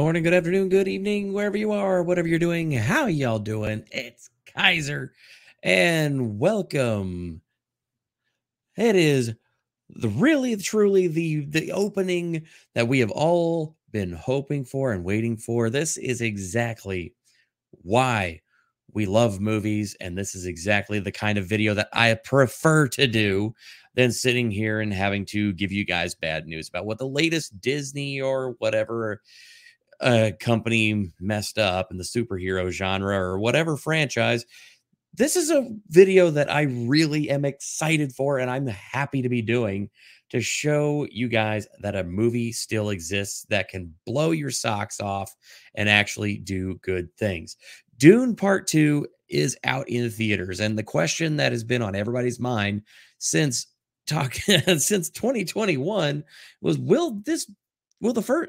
morning, good afternoon, good evening, wherever you are, whatever you're doing. How y'all doing? It's Kaiser, and welcome. It is truly the opening that we have all been hoping for and waiting for. This is exactly why we love movies, and this is exactly the kind of video that I prefer to do than sitting here and having to give you guys bad news about what the latest Disney or whatever company messed up in the superhero genre or whatever franchise. This is a video that I really am excited for, and I'm happy to be doing to show you guys that a movie still exists that can blow your socks off and actually do good things. Dune Part 2 is out in theaters, and the question that has been on everybody's mind since since 2021 was, will the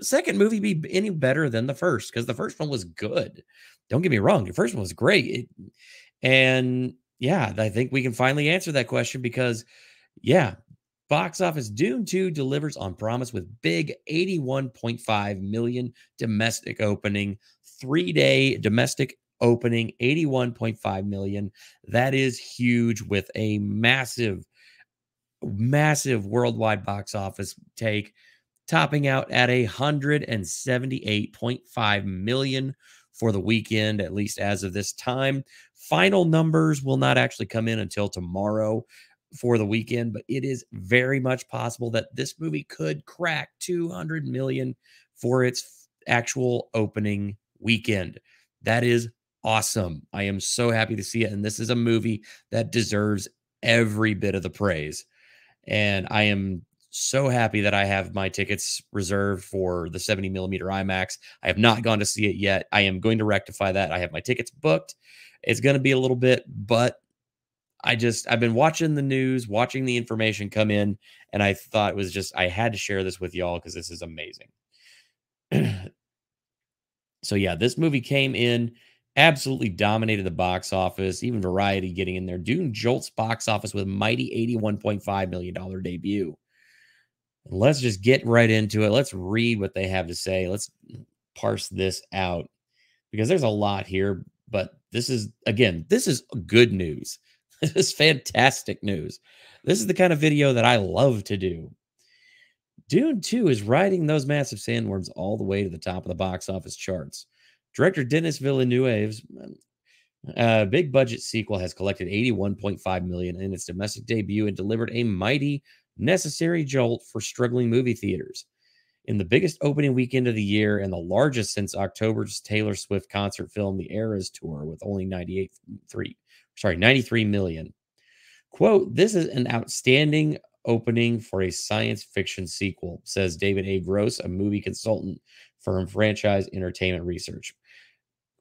second movie be any better than the first? Because the first one was good. Don't get me wrong, the first one was great. And yeah, I think we can finally answer that question because, yeah, box office Dune 2 delivers on promise with big 81.5 million domestic opening, 3-day domestic opening, 81.5 million. That is huge with a massive worldwide box office take, topping out at 178.5 million for the weekend, at least as of this time. Final numbers will not actually come in until tomorrow for the weekend, but it is very much possible that this movie could crack 200 million for its actual opening weekend. That is awesome. I am so happy to see it, and this is a movie that deserves every bit of the praise. And I am so happy that I have my tickets reserved for the 70 millimeter IMAX. I have not gone to see it yet. I am going to rectify that. I have my tickets booked. It's going to be a little bit, but I've been watching the news, watching the information come in, and I thought it was just, I had to share this with y'all because this is amazing. So yeah, this movie came in, absolutely dominated the box office, even Variety getting in there. Dune jolts box office with a mighty $81.5 million debut. Let's just get right into it. Let's read what they have to say. Let's parse this out because there's a lot here, but this is, again, this is good news. This is fantastic news. This is the kind of video that I love to do. Dune 2 is riding those massive sandworms all the way to the top of the box office charts. Director Denis Villeneuve's big budget sequel has collected 81.5 million in its domestic debut and delivered a mighty necessary jolt for struggling movie theaters. In the biggest opening weekend of the year and the largest since October's Taylor Swift concert film The Eras Tour with only 93 million. Quote, "This is an outstanding opening for a science fiction sequel," says David A. Gross, a movie consultant firm Franchise Entertainment Research.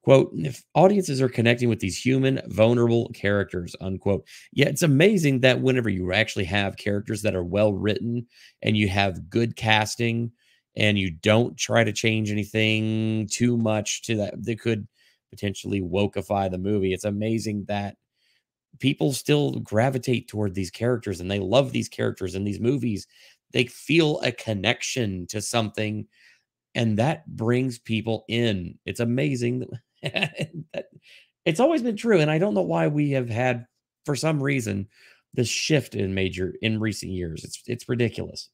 Quote, "If audiences are connecting with these human, vulnerable characters," unquote. Yeah, it's amazing that whenever you actually have characters that are well written and you have good casting and you don't try to change anything too much to that could potentially wokeify the movie. It's amazing that people still gravitate toward these characters and they love these characters in these movies. They feel a connection to something, and that brings people in. It's amazing that it's always been true, and I don't know why we have had, for some reason, this shift in recent years. It's ridiculous.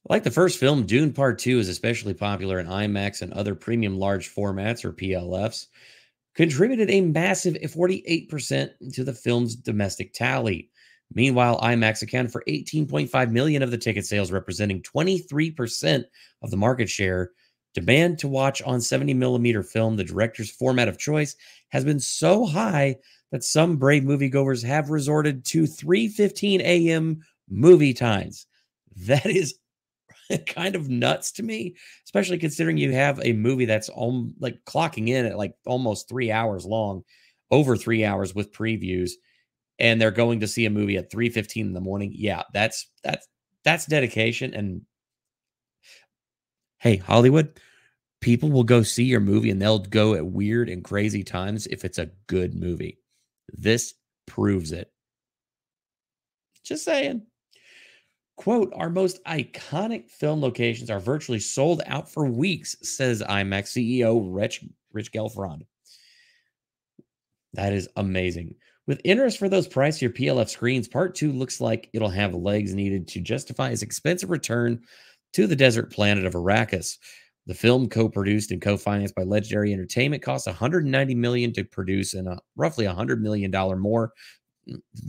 Like the first film, Dune Part 2 is especially popular in IMAX and other premium large formats, or PLFs, contributed a massive 48% to the film's domestic tally. Meanwhile, IMAX accounted for 18.5 million of the ticket sales, representing 23% of the market share. Demand to watch on 70 millimeter film, the director's format of choice, has been so high that some brave moviegoers have resorted to 3:15 a.m. movie times. That is kind of nuts to me, especially considering you have a movie that's like clocking in at like almost 3 hours long, over 3 hours with previews, and they're going to see a movie at 3:15 in the morning. Yeah, that's dedication. And hey, Hollywood, people will go see your movie and they'll go at weird and crazy times if it's a good movie. This proves it. Just saying. Quote, our most iconic film locations are virtually sold out for weeks, says IMAX CEO Rich Gelfrond. That is amazing. With interest for those pricier PLF screens, part two looks like it'll have legs needed to justify its expensive return to the desert planet of Arrakis. The film, co-produced and co-financed by Legendary Entertainment, cost 190 million to produce and roughly $100 million more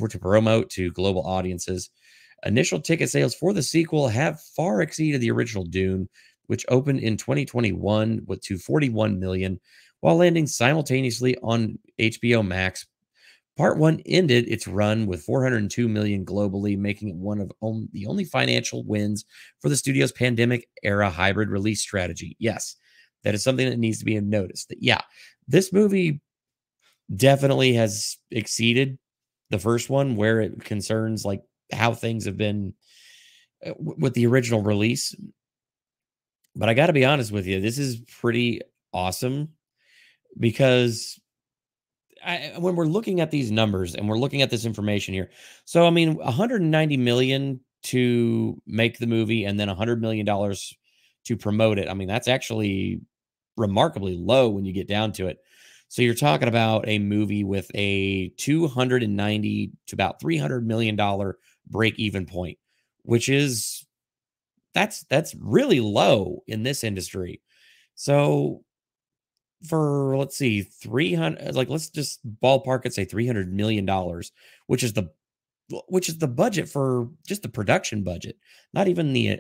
to promote to global audiences. Initial ticket sales for the sequel have far exceeded the original Dune, which opened in 2021 with 241 million, while landing simultaneously on HBO Max. Part 1 ended its run with 402 million globally, making it one of the only financial wins for the studio's pandemic era hybrid release strategy. Yes, that is something that needs to be noticed. That yeah, this movie definitely has exceeded the first one where it concerns like how things have been with the original release. But I got to be honest with you, this is pretty awesome because when we're looking at these numbers and we're looking at this information here, so I mean, 190 million to make the movie and then $100 million to promote it. I mean, that's actually remarkably low when you get down to it. So you're talking about a movie with a 290 to about $300 million break even point, which is that's really low in this industry. So for let's see, 300, like let's just ballpark it, say $300 million, which is the budget for just the production budget, not even the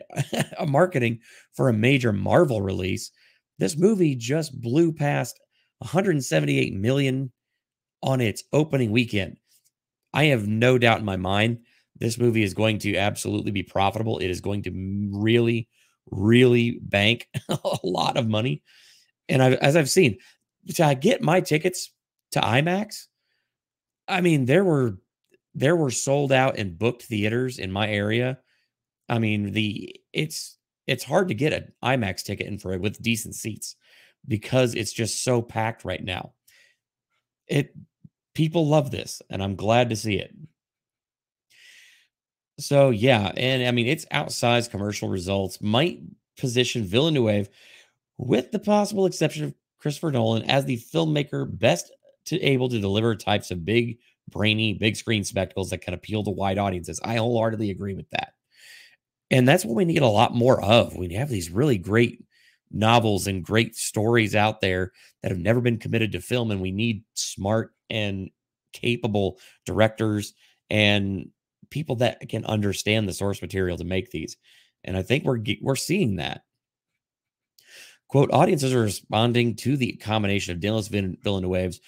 marketing for a major Marvel release. This movie just blew past 178 million on its opening weekend. I have no doubt in my mind this movie is going to absolutely be profitable. It is going to really, really bank a lot of money. And as I've seen, to get my tickets to IMAX, I mean, there were sold out and booked theaters in my area. I mean, it's hard to get an IMAX ticket in for it with decent seats because it's just so packed right now. It People love this, and I'm glad to see it. So yeah, and I mean, its outsized commercial results might position Villeneuve, with the possible exception of Christopher Nolan, as the filmmaker best to able to deliver types of big, brainy, big screen spectacles that can appeal to wide audiences. I wholeheartedly agree with that. And that's what we need a lot more of. We have these really great novels and great stories out there that have never been committed to film, and we need smart and capable directors and people that can understand the source material to make these. And I think we're seeing that. Quote, audiences are responding to the combination of Denis Villeneuve's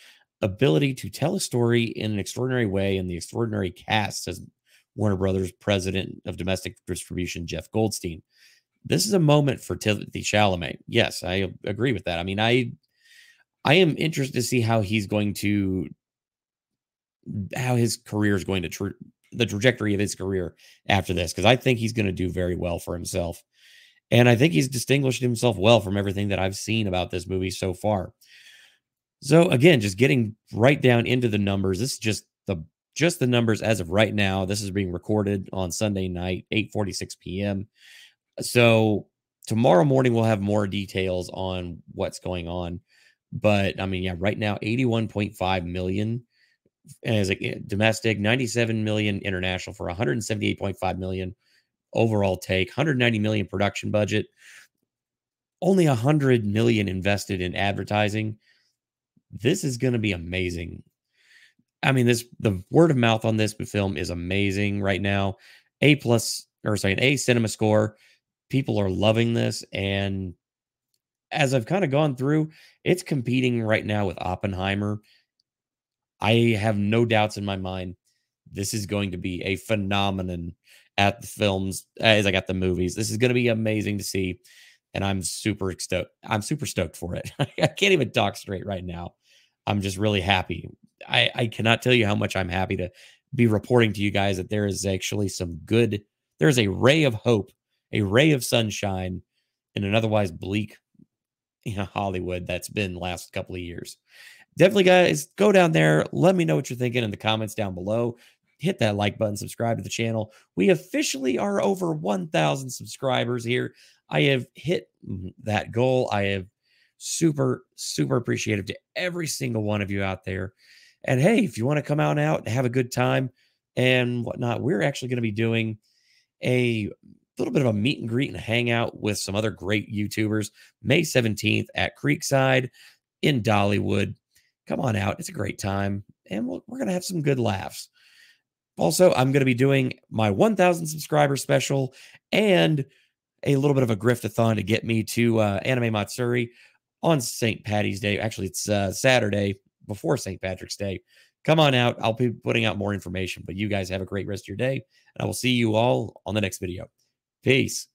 ability to tell a story in an extraordinary way and the extraordinary cast, says Warner Brothers president of domestic distribution, Jeff Goldstein. This is a moment for Timothée Chalamet. Yes, I agree with that. I mean, I am interested to see how his career is going to the trajectory of his career after this, because I think he's going to do very well for himself. And I think he's distinguished himself well from everything that I've seen about this movie so far. So again, just getting right down into the numbers. This is just the numbers as of right now. This is being recorded on Sunday night, 8:46 p.m. So tomorrow morning we'll have more details on what's going on. But I mean, yeah, right now 81.5 million as a domestic, 97 million international for 178.5 million overall take, 190 million production budget, only 100 million invested in advertising. This is going to be amazing. I mean, the word of mouth on this film is amazing right now. An A cinema score. People are loving this, and as I've kind of gone through, it's competing right now with Oppenheimer. I have no doubts in my mind this is going to be a phenomenon at the films as I got the movies. This is going to be amazing to see, and I'm super stoked. I'm super stoked for it. I can't even talk straight right now. I'm just really happy. I cannot tell you how much I'm happy to be reporting to you guys that there is actually there's a ray of hope, a ray of sunshine in an otherwise bleak, Hollywood that's been the last couple of years. Definitely, guys, go down there. Let me know what you're thinking in the comments down below. hit that like button, subscribe to the channel. We officially are over 1,000 subscribers here. I have hit that goal. I have super, super appreciative to every single one of you out there. And hey, if you want to come out and have a good time and whatnot, we're actually going to be doing a little bit of a meet and greet and hangout with some other great YouTubers May 17th at Creekside in Dollywood. Come on out. It's a great time. And we're going to have some good laughs. Also, I'm going to be doing my 1,000 subscriber special and a little bit of a griftathon to get me to Anime Matsuri on St. Patty's Day. Actually, it's Saturday before St. Patrick's Day. Come on out. I'll be putting out more information, but you guys have a great rest of your day, and I will see you all on the next video. Peace.